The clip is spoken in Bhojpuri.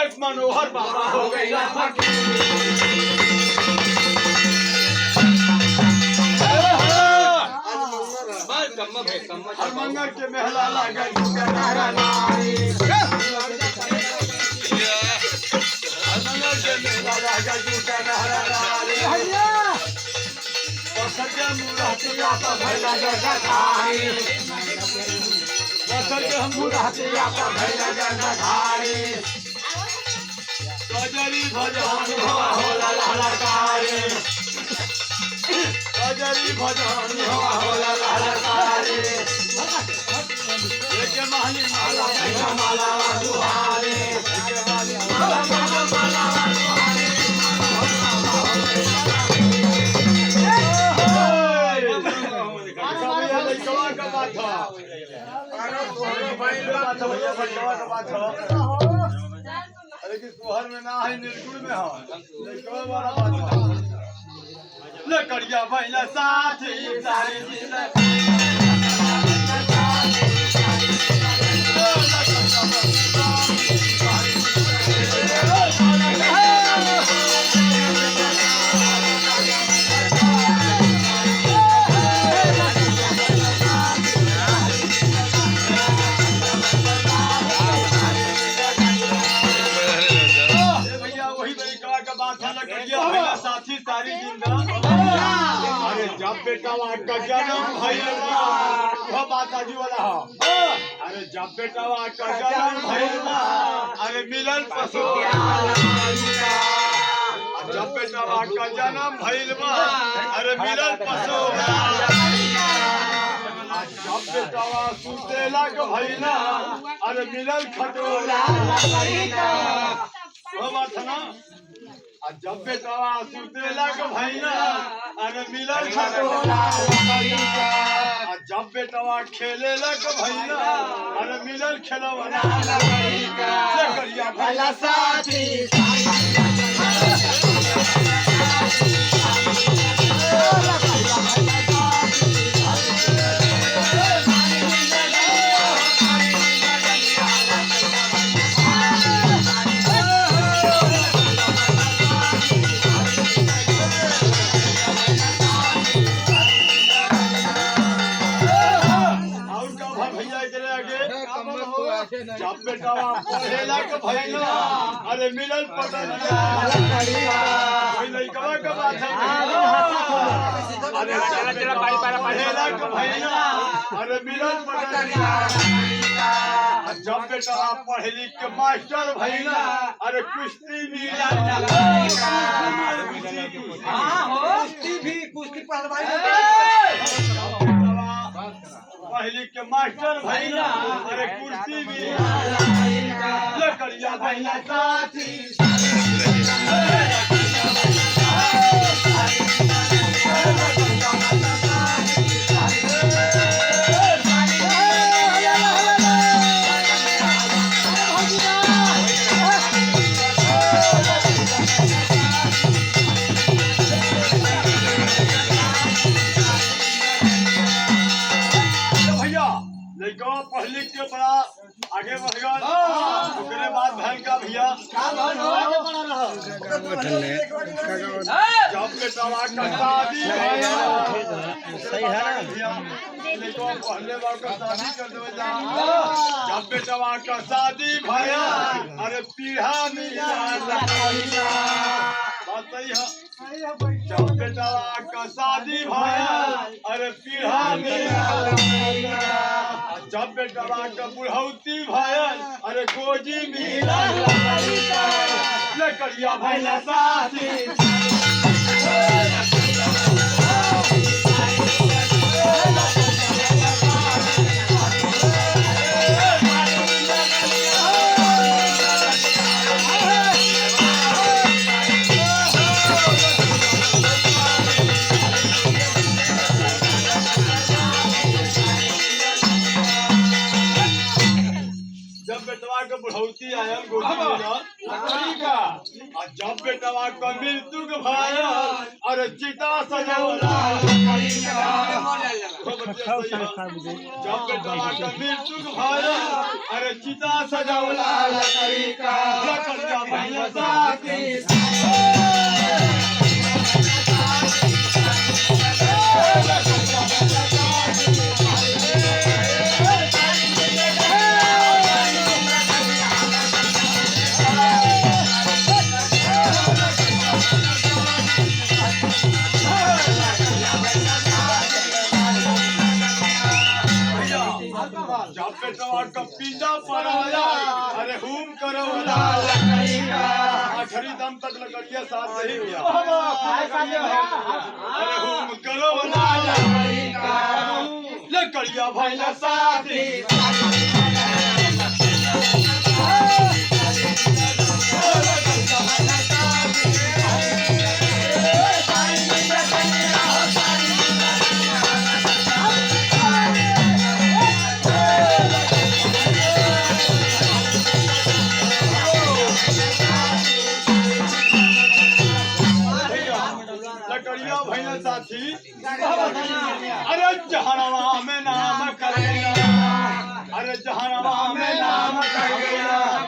एक मनोहर बाबा हो गया मंगल के महला लगा कजरी भजन होला ललकारे कजरी भजन होला ललकारे एक महली माला माला दुहारे माला माला दुहारे लइकवा का बात है अरे कि सोहर में ना है निर्गुण में है लइकवा वाला बात है लकड़िया भैला साथी सारी साथी सारी जिंदा अरे जब बेटा का जन्म भइला वो माताजी वाला हो अरे जब बेटा का जन्म भइला अरे मिलन पशु जब बेटा का जन्म भइला अरे मिलन पशु जब बेटा सुतेला के भइला अरे मिलन खटोला वो बात है ना जब बेटा सुतेला के भैया अरे मिलन खटोला जब बेटा खेलेला के भैया अरे मिलन खेलवना करिया भैया साथी जब बेटा पढ़ेला के भैया अरे मिलन पटनिया लइकवा के बात है अरे चला पढ़ेला के भैया अरे मिलन पटनिया जब बेटा पढ़ लिख के मास्टर भैया अरे कुश्ती मिला कुश्ती पढ़वाई पहली के मास्टर भैया अरे कुर्सी भी लकड़िया भैया साथी पढ़ लिख के बड़ा आगे बढ़ गया उसके बाद बहन का भैया जब बेटा का शादी सही है पहले बार का शादी कर दे जब बेटा का शादी भैया अरे पीढ़ा मिला बात सही है जब बेटा का शादी भैया अरे पीढ़ा मिला जब बेटा का बुढ़ौती भयल अरे गोजी मिला लकड़िया भैया साथी बुढ़ौती आयल गोदी जब बेटा का मृत्यु के भाया अरे चिता सजौला जब बेटा का मृत्यु के भाया अरे चिता सजौला पीछा पड़ाया अरे हुम करो आखिरी दम तक लकड़िया साथ नहीं गया अरे हुम करो लकड़िया भाई ना साथ लकड़िया भैया साथी अरे जहनवा में नाम करेगा अरे जहनवा में नाम करेगा